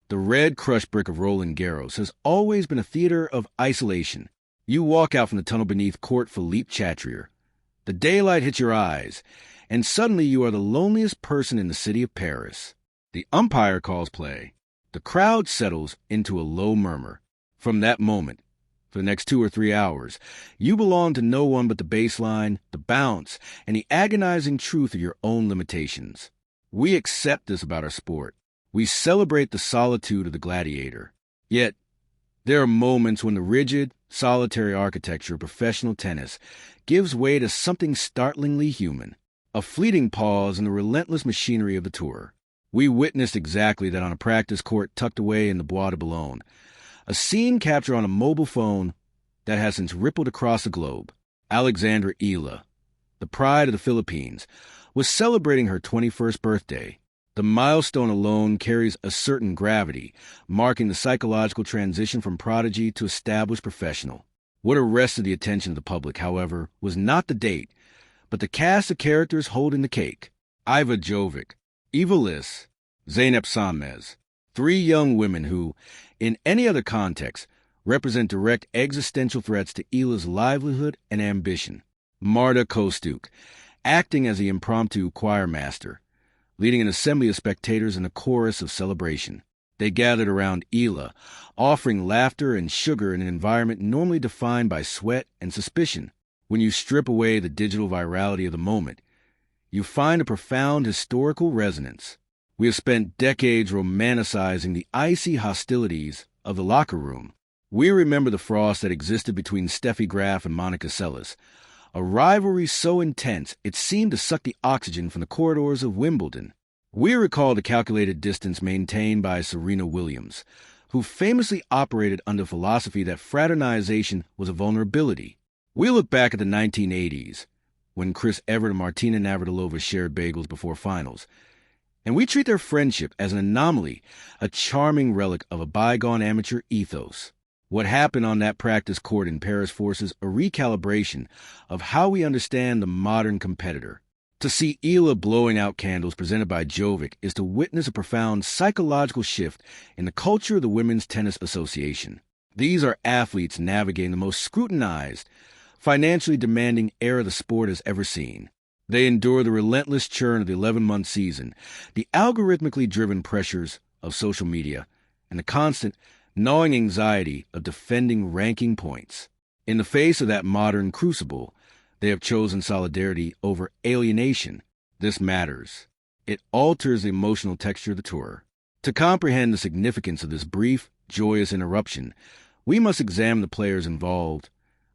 The red crushed brick of Roland Garros has always been a theater of isolation. You walk out from the tunnel beneath Court Philippe Chatrier. The daylight hits your eyes, and suddenly you are the loneliest person in the city of Paris. The umpire calls play. The crowd settles into a low murmur. From that moment, for the next 2 or 3 hours, you belong to no one but the baseline, the bounce, and the agonizing truth of your own limitations. We accept this about our sport. We celebrate the solitude of the gladiator. Yet, there are moments when the rigid, solitary architecture of professional tennis gives way to something startlingly human, a fleeting pause in the relentless machinery of the tour. We witnessed exactly that on a practice court tucked away in the Bois de Boulogne, a scene captured on a mobile phone that has since rippled across the globe. ALEXANDRA EALA, the pride of the Philippines, was celebrating her 21st birthday. The milestone alone carries a certain gravity, marking the psychological transition from prodigy to established professional. What arrested the attention of the public, however, was not the date, but the cast of characters holding the cake. Iva Jovic, LYS, Zeynep Sonmez, 3 young women who, in any other context, represent direct existential threats to Eala's livelihood and ambition. Marta Kostuk, acting as the impromptu choir master, leading an assembly of spectators in a chorus of celebration. They gathered around Eala, offering laughter and sugar in an environment normally defined by sweat and suspicion. When you strip away the digital virality of the moment, you find a profound historical resonance. We have spent decades romanticizing the icy hostilities of the locker room. We remember the frost that existed between Steffi Graf and Monica Seles, a rivalry so intense it seemed to suck the oxygen from the corridors of Wimbledon. We recall the calculated distance maintained by Serena Williams, who famously operated under the philosophy that fraternization was a vulnerability. We look back at the 1980s, when Chris Evert and Martina Navratilova shared bagels before finals, and we treat their friendship as an anomaly, a charming relic of a bygone amateur ethos. What happened on that practice court in Paris forces a recalibration of how we understand the modern competitor. To see Eala blowing out candles presented by Jovic is to witness a profound psychological shift in the culture of the Women's Tennis Association. These are athletes navigating the most scrutinized, financially demanding era the sport has ever seen. They endure the relentless churn of the 11-month season, the algorithmically driven pressures of social media, and the constant, gnawing anxiety of defending ranking points. In the face of that modern crucible, they have chosen solidarity over alienation. This matters. It alters the emotional texture of the tour. To comprehend the significance of this brief, joyous interruption, we must examine the players involved,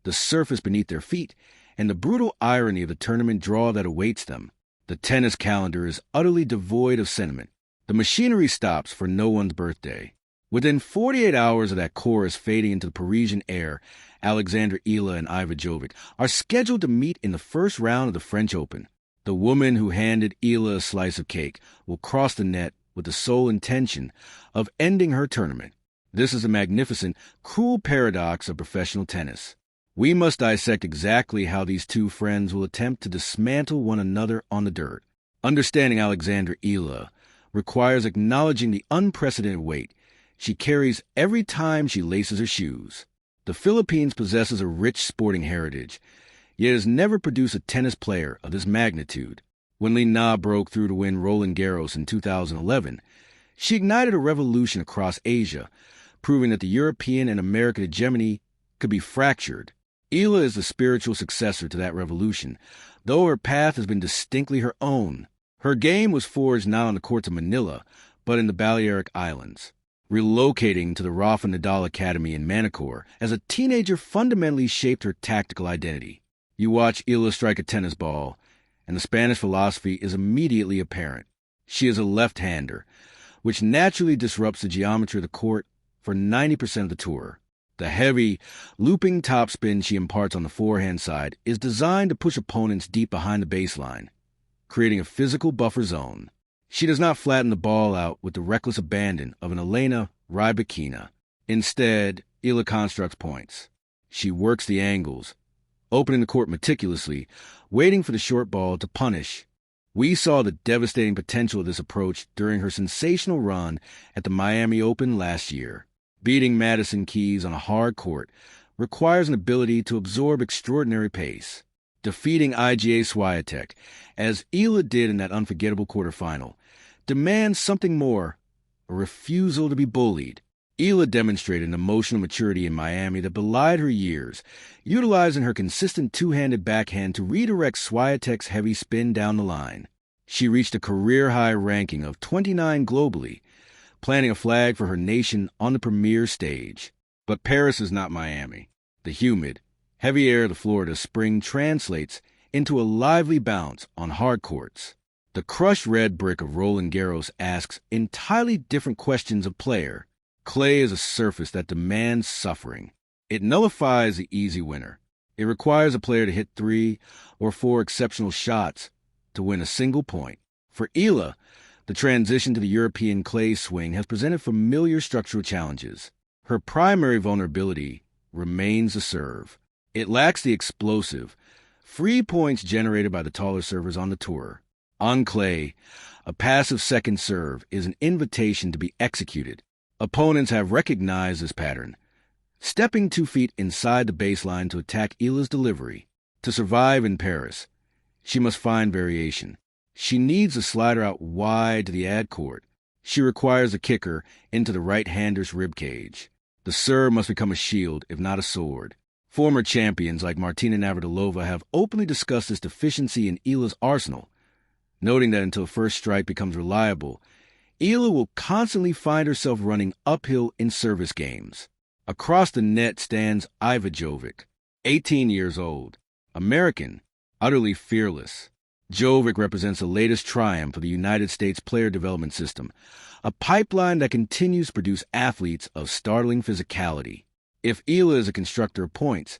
the surface beneath their feet, and the brutal irony of the tournament draw that awaits them. The tennis calendar is utterly devoid of sentiment. The machinery stops for no one's birthday. Within 48 hours of that chorus fading into the Parisian air, ALEXANDRA EALA and Iva Jovic are scheduled to meet in the first round of the French Open. The woman who handed Eala a slice of cake will cross the net with the sole intention of ending her tournament. This is a magnificent, cruel paradox of professional tennis. We must dissect exactly how these two friends will attempt to dismantle one another on the dirt. Understanding ALEXANDRA EALA requires acknowledging the unprecedented weight she carries every time she laces her shoes. The Philippines possesses a rich sporting heritage, yet has never produced a tennis player of this magnitude. When Li Na broke through to win Roland Garros in 2011, she ignited a revolution across Asia, proving that the European and American hegemony could be fractured. Eala is the spiritual successor to that revolution, though her path has been distinctly her own. Her game was forged not on the courts of Manila, but in the Balearic Islands. Relocating to the Rafa Nadal Academy in Manacor, as a teenager fundamentally shaped her tactical identity. You watch Eala strike a tennis ball, and the Spanish philosophy is immediately apparent. She is a left-hander, which naturally disrupts the geometry of the court for 90% of the tour. The heavy, looping topspin she imparts on the forehand side is designed to push opponents deep behind the baseline, creating a physical buffer zone. She does not flatten the ball out with the reckless abandon of an Elena Rybakina. Instead, Eala constructs points. She works the angles, opening the court meticulously, waiting for the short ball to punish We saw the devastating potential of this approach during her sensational run at the Miami Open last year. Beating Madison Keys on a hard court requires an ability to absorb extraordinary pace. Defeating IGA Swiatek, as Eala did in that unforgettable quarterfinal, demands something more, a refusal to be bullied. Eala demonstrated an emotional maturity in Miami that belied her years, utilizing her consistent two-handed backhand to redirect Swiatek's heavy spin down the line. She reached a career-high ranking of 29 globally, planting a flag for her nation on the premier stage. But Paris is not Miami. The humid, heavy air of the Florida spring translates into a lively bounce on hard courts. The crushed red brick of Roland Garros asks entirely different questions of player. Clay is a surface that demands suffering. It nullifies the easy winner. It requires a player to hit 3 or 4 exceptional shots to win a single point. For Eala, the transition to the European clay swing has presented familiar structural challenges. Her primary vulnerability remains the serve. It lacks the explosive, free points generated by the taller servers on the tour. On clay, a passive second serve is an invitation to be executed. Opponents have recognized this pattern, stepping 2 feet inside the baseline to attack Eala's delivery. To survive in Paris, she must find variation. She needs a slider out wide to the ad court. She requires a kicker into the right-hander's ribcage. The serve must become a shield, if not a sword. Former champions like Martina Navratilova have openly discussed this deficiency in Eala's arsenal, noting that until first strike becomes reliable, Eala will constantly find herself running uphill in service games. Across the net stands Iva Jovic, 18 years old, American, utterly fearless. Jovic represents the latest triumph of the United States player development system, a pipeline that continues to produce athletes of startling physicality. If Eala is a constructor of points,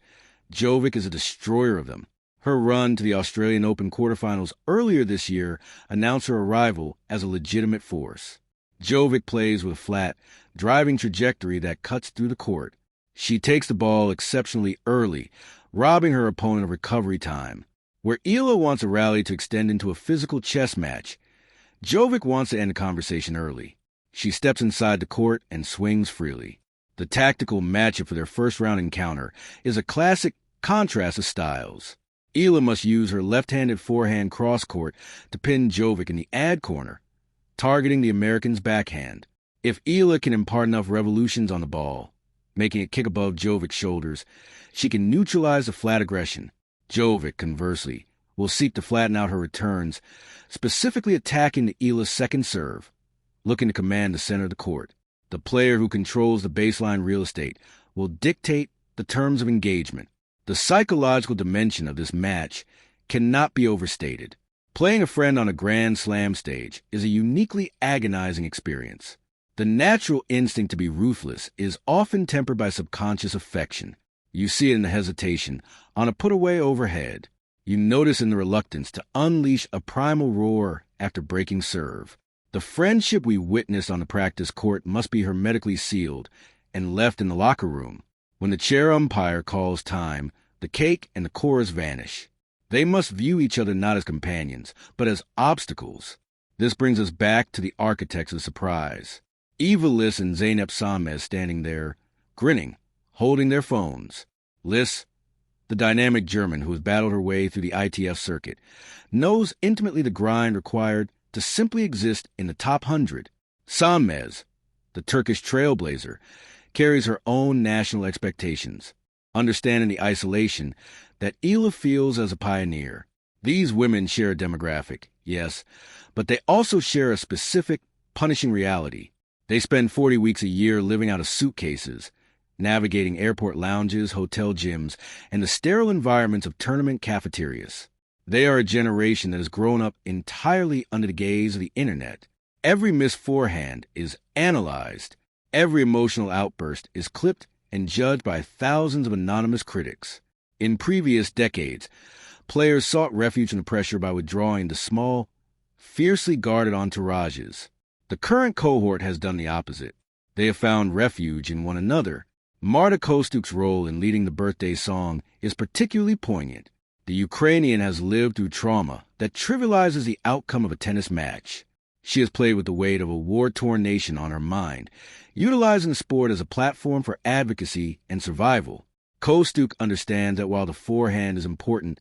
Jovic is a destroyer of them. Her run to the Australian Open quarterfinals earlier this year announced her arrival as a legitimate force. Jovic plays with a flat, driving trajectory that cuts through the court. She takes the ball exceptionally early, robbing her opponent of recovery time. Where Eala wants a rally to extend into a physical chess match, Jovic wants to end the conversation early. She steps inside the court and swings freely. The tactical matchup for their first-round encounter is a classic contrast of styles. Eala must use her left-handed forehand cross-court to pin Jovic in the ad corner, targeting the American's backhand. If Eala can impart enough revolutions on the ball, making it kick above Jovic's shoulders, she can neutralize the flat aggression. Jovic, conversely, will seek to flatten out her returns, specifically attacking the Eala's second serve, looking to command the center of the court. The player who controls the baseline real estate will dictate the terms of engagement. The psychological dimension of this match cannot be overstated. Playing a friend on a Grand Slam stage is a uniquely agonizing experience. The natural instinct to be ruthless is often tempered by subconscious affection. You see it in the hesitation on a put-away overhead. You notice in the reluctance to unleash a primal roar after breaking serve. The friendship we witnessed on the practice court must be hermetically sealed and left in the locker room. When the chair umpire calls time, the cake and the chorus vanish. They must view each other not as companions, but as obstacles. This brings us back to the architects of surprise. Eva LYS and Zeynep Sonmez standing there, grinning, holding their phones. LYS, the dynamic German who has battled her way through the ITF circuit, knows intimately the grind required to simply exist in the top 100. Sonmez, the Turkish trailblazer, carries her own national expectations, understanding the isolation that Eala feels as a pioneer. These women share a demographic, yes, but they also share a specific, punishing reality. They spend 40 weeks a year living out of suitcases, navigating airport lounges, hotel gyms, and the sterile environments of tournament cafeterias. They are a generation that has grown up entirely under the gaze of the internet. Every missed forehand is analyzed. Every emotional outburst is clipped and judged by thousands of anonymous critics. In previous decades, players sought refuge from the pressure by withdrawing to small, fiercely guarded entourages. The current cohort has done the opposite. They have found refuge in one another. Marta Kostuk's role in leading the birthday song is particularly poignant. The Ukrainian has lived through trauma that trivializes the outcome of a tennis match. She has played with the weight of a war-torn nation on her mind, utilizing the sport as a platform for advocacy and survival. Kostuk understands that while the forehand is important,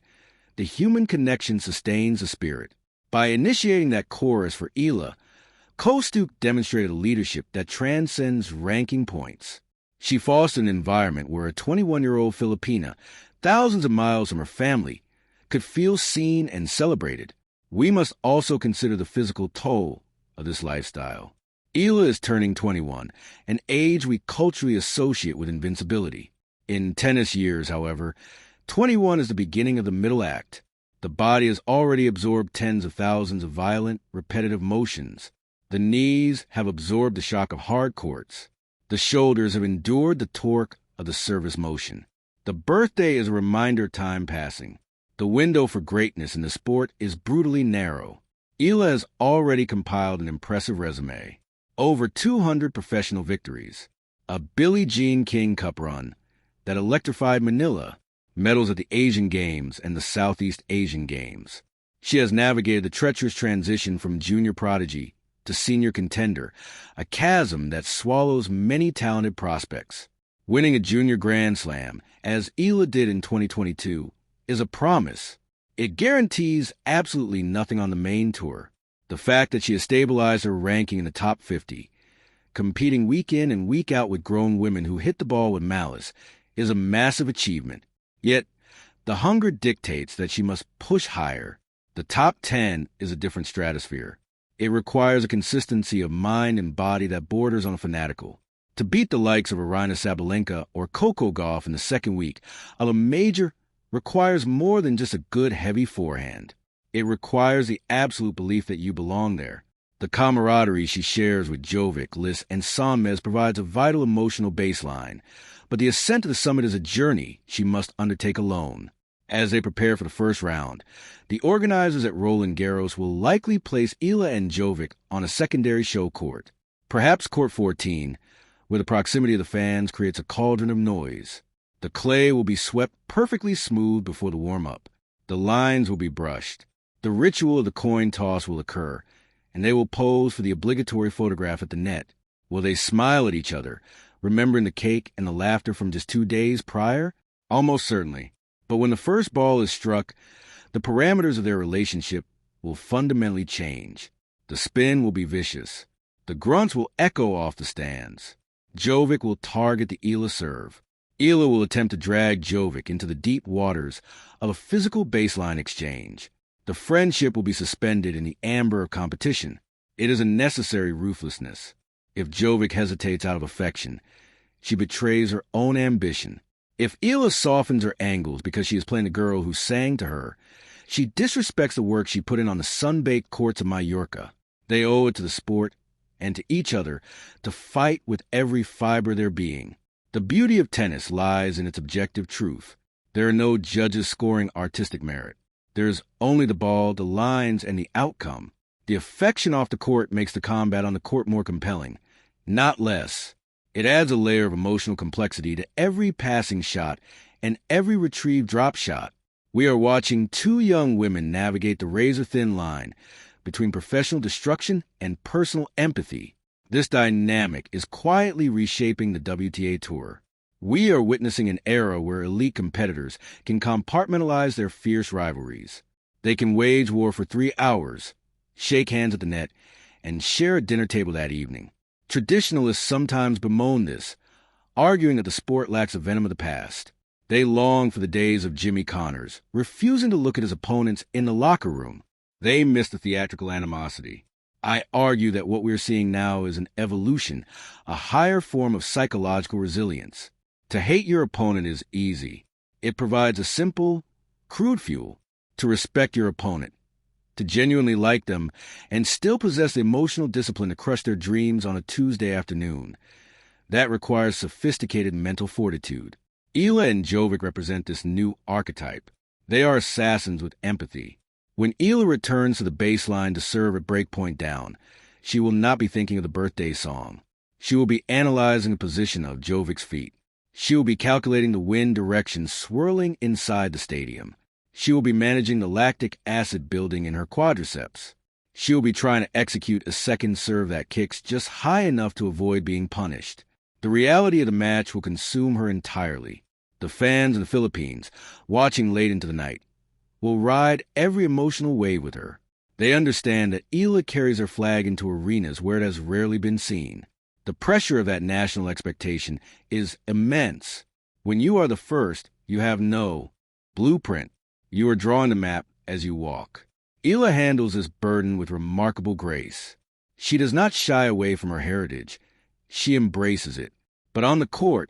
the human connection sustains the spirit. By initiating that chorus for Ela, Kostuk demonstrated a leadership that transcends ranking points. She fostered an environment where a 21-year-old Filipina, thousands of miles from her family, could feel seen and celebrated. We must also consider the physical toll of this lifestyle. Ela is turning 21, an age we culturally associate with invincibility. In tennis years, however, 21 is the beginning of the middle act. The body has already absorbed tens of thousands of violent, repetitive motions. The knees have absorbed the shock of hard courts. The shoulders have endured the torque of the service motion. The birthday is a reminder of time passing. The window for greatness in the sport is brutally narrow. Ela has already compiled an impressive resume. Over 200 professional victories. A Billie Jean King Cup run that electrified Manila. Medals at the Asian Games and the Southeast Asian Games. She has navigated the treacherous transition from junior prodigy to senior contender, a chasm that swallows many talented prospects. Winning a junior Grand Slam, as Ela did in 2022, is a promise. It guarantees absolutely nothing on the main tour. The fact that she has stabilized her ranking in the top 50, competing week in and week out with grown women who hit the ball with malice, is a massive achievement. Yet, the hunger dictates that she must push higher. The top 10 is a different stratosphere. It requires a consistency of mind and body that borders on fanatical. To beat the likes of Aryna Sabalenka or Coco Gauff in the second week of a major requires more than just a good heavy forehand. It requires the absolute belief that you belong there. The camaraderie she shares with JOVI, LYS, and Sonmez provides a vital emotional baseline. But the ascent to the summit is a journey she must undertake alone. As they prepare for the first round, the organizers at Roland Garros will likely place Ela and JOVI on a secondary show court, perhaps court 14, where the proximity of the fans creates a cauldron of noise. The clay will be swept perfectly smooth before the warm-up. The lines will be brushed. The ritual of the coin toss will occur, and they will pose for the obligatory photograph at the net. Will they smile at each other, remembering the cake and the laughter from just 2 days prior? Almost certainly. But when the first ball is struck, the parameters of their relationship will fundamentally change. The spin will be vicious. The grunts will echo off the stands. JOVI will target the Ela serve. Ela will attempt to drag JOVI into the deep waters of a physical baseline exchange. The friendship will be suspended in the amber of competition. It is a necessary ruthlessness. If JOVI hesitates out of affection, she betrays her own ambition. If Ela softens her angles because she is playing a girl who sang to her, she disrespects the work she put in on the sun-baked courts of Mallorca. They owe it to the sport and to each other to fight with every fiber of their being. The beauty of tennis lies in its objective truth. There are no judges scoring artistic merit. There is only the ball, the lines, and the outcome. The affection off the court makes the combat on the court more compelling, not less. It adds a layer of emotional complexity to every passing shot and every retrieved drop shot. We are watching two young women navigate the razor-thin line between professional destruction and personal empathy. This dynamic is quietly reshaping the WTA Tour. We are witnessing an era where elite competitors can compartmentalize their fierce rivalries. They can wage war for 3 hours, shake hands at the net, and share a dinner table that evening. Traditionalists sometimes bemoan this, arguing that the sport lacks the venom of the past. They long for the days of Jimmy Connors, refusing to look at his opponents in the locker room. They miss the theatrical animosity. I argue that what we're seeing now is an evolution, a higher form of psychological resilience. To hate your opponent is easy. It provides a simple, crude fuel. To respect your opponent, to genuinely like them, and still possess the emotional discipline to crush their dreams on a Tuesday afternoon. That requires sophisticated mental fortitude. Ela and JOVI represent this new archetype. They are assassins with empathy. When Ela returns to the baseline to serve at breakpoint down, she will not be thinking of the birthday song. She will be analyzing the position of JOVI's feet. She will be calculating the wind direction swirling inside the stadium. She will be managing the lactic acid building in her quadriceps. She will be trying to execute a second serve that kicks just high enough to avoid being punished. The reality of the match will consume her entirely. The fans in the Philippines, watching late into the night, will ride every emotional wave with her. They understand that EALA carries her flag into arenas where it has rarely been seen. The pressure of that national expectation is immense. When you are the first, you have no blueprint. You are drawing the map as you walk. EALA handles this burden with remarkable grace. She does not shy away from her heritage. She embraces it. But on the court,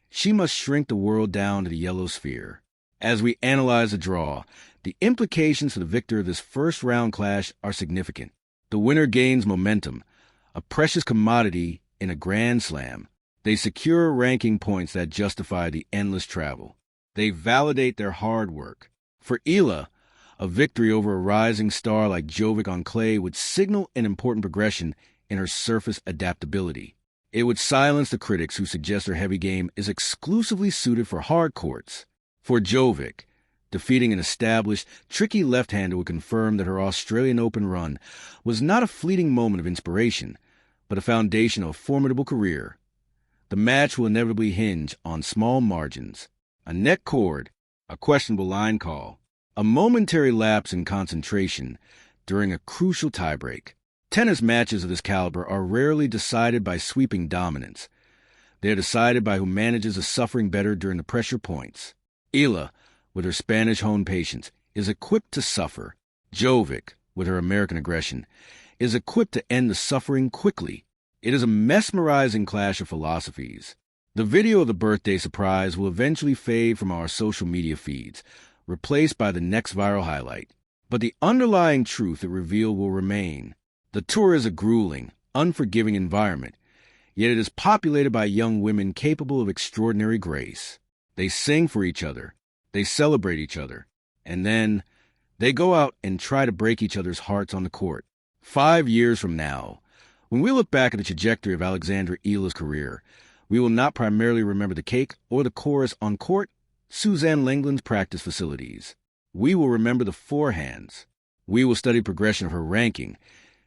she must shrink the world down to the yellow sphere. As we analyze the draw, the implications for the victor of this first-round clash are significant. The winner gains momentum, a precious commodity in a Grand Slam. They secure ranking points that justify the endless travel. They validate their hard work. For EALA, a victory over a rising star like JOVI on clay would signal an important progression in her surface adaptability. It would silence the critics who suggest her heavy game is exclusively suited for hard courts. For JOVI, defeating an established, tricky left-hander would confirm that her Australian Open run was not a fleeting moment of inspiration, but a foundation of a formidable career. The match will inevitably hinge on small margins, a neck cord, a questionable line call, a momentary lapse in concentration during a crucial tiebreak. Tennis matches of this caliber are rarely decided by sweeping dominance. They are decided by who manages the suffering better during the pressure points. EALA, with her Spanish-honed patience, is equipped to suffer. JOVI, with her American aggression, is equipped to end the suffering quickly. It is a mesmerizing clash of philosophies. The video of the birthday surprise will eventually fade from our social media feeds, replaced by the next viral highlight. But the underlying truth it revealed will remain. The tour is a grueling, unforgiving environment, yet it is populated by young women capable of extraordinary grace. They sing for each other, they celebrate each other, and then they go out and try to break each other's hearts on the court. 5 years from now, when we look back at the trajectory of Alexandra EALA's career, we will not primarily remember the cake or the chorus on court, Suzanne Lenglen's practice facilities. We will remember the forehands. We will study progression of her ranking,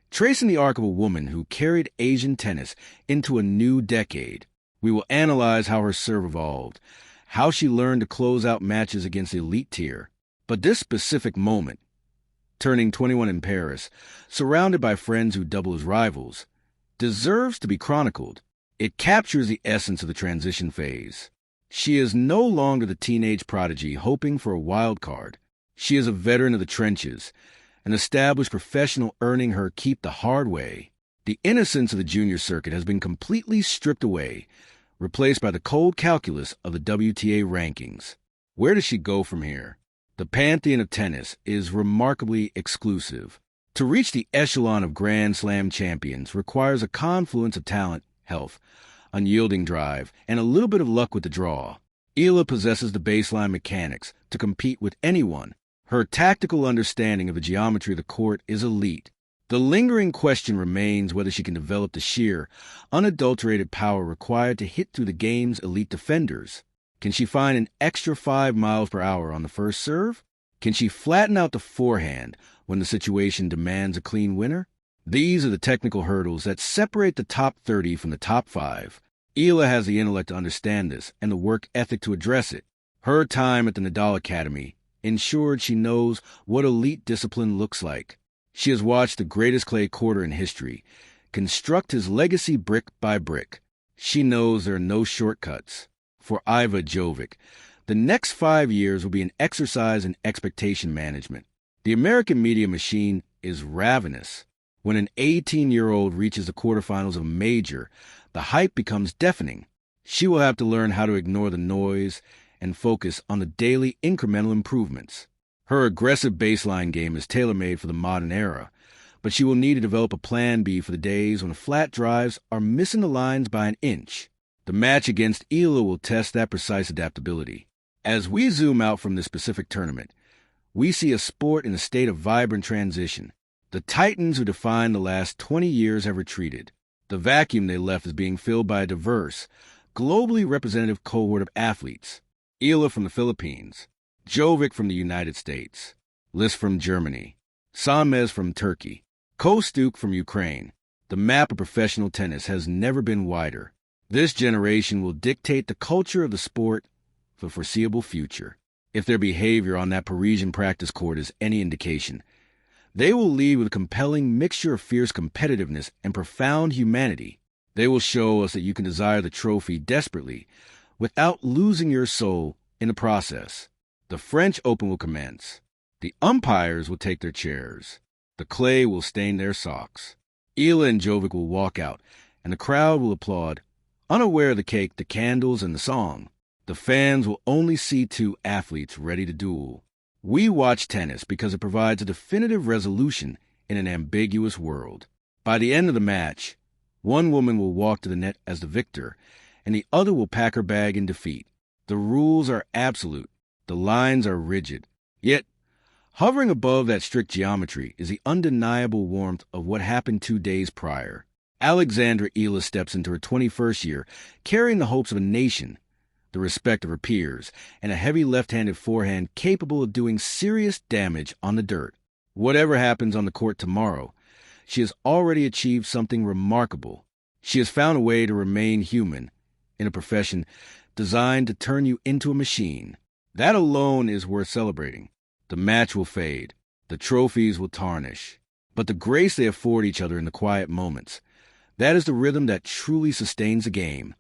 tracing the arc of a woman who carried Asian tennis into a new decade. We will analyze how her serve evolved, how she learned to close out matches against the elite tier. But this specific moment, turning 21 in Paris, surrounded by friends who double as rivals, deserves to be chronicled. It captures the essence of the transition phase. She is no longer the teenage prodigy hoping for a wild card. She is a veteran of the trenches, an established professional earning her keep the hard way. The innocence of the junior circuit has been completely stripped away, replaced by the cold calculus of the WTA rankings. Where does she go from here? The pantheon of tennis is remarkably exclusive. To reach the echelon of Grand Slam champions requires a confluence of talent, health, unyielding drive, and a little bit of luck with the draw. EALA possesses the baseline mechanics to compete with anyone. Her tactical understanding of the geometry of the court is elite. The lingering question remains whether she can develop the sheer, unadulterated power required to hit through the game's elite defenders. Can she find an extra 5 miles per hour on the first serve? Can she flatten out the forehand when the situation demands a clean winner? These are the technical hurdles that separate the top 30 from the top 5. EALA has the intellect to understand this and the work ethic to address it. Her time at the Nadal Academy ensured she knows what elite discipline looks like. She has watched the greatest clay courter in history construct his legacy brick by brick. She knows there are no shortcuts. For Iva Jovic, the next 5 years will be an exercise in expectation management. The American media machine is ravenous. When an 18-year-old reaches the quarterfinals of a major, the hype becomes deafening. She will have to learn how to ignore the noise and focus on the daily incremental improvements. Her aggressive baseline game is tailor-made for the modern era, but she will need to develop a plan B for the days when flat drives are missing the lines by an inch. The match against EALA will test that precise adaptability. As we zoom out from this specific tournament, we see a sport in a state of vibrant transition. The titans who defined the last 20 years have retreated. The vacuum they left is being filled by a diverse, globally representative cohort of athletes. EALA from the Philippines, JOVI from the United States, LYS from Germany, Sonmez from Turkey, Kostuk from Ukraine. The map of professional tennis has never been wider. This generation will dictate the culture of the sport for the foreseeable future. If their behavior on that Parisian practice court is any indication, they will lead with a compelling mixture of fierce competitiveness and profound humanity. They will show us that you can desire the trophy desperately without losing your soul in the process. The French Open will commence. The umpires will take their chairs. The clay will stain their socks. EALA and JOVI will walk out, and the crowd will applaud, unaware of the cake, the candles, and the song. The fans will only see two athletes ready to duel. We watch tennis because it provides a definitive resolution in an ambiguous world. By the end of the match, one woman will walk to the net as the victor, and the other will pack her bag in defeat. The rules are absolute. The lines are rigid. Yet, hovering above that strict geometry is the undeniable warmth of what happened 2 days prior. ALEXANDRA EALA steps into her 21st year, carrying the hopes of a nation, the respect of her peers, and a heavy left-handed forehand capable of doing serious damage on the dirt. Whatever happens on the court tomorrow, she has already achieved something remarkable. She has found a way to remain human in a profession designed to turn you into a machine. That alone is worth celebrating. The match will fade. The trophies will tarnish. But the grace they afford each other in the quiet moments, that is the rhythm that truly sustains the game.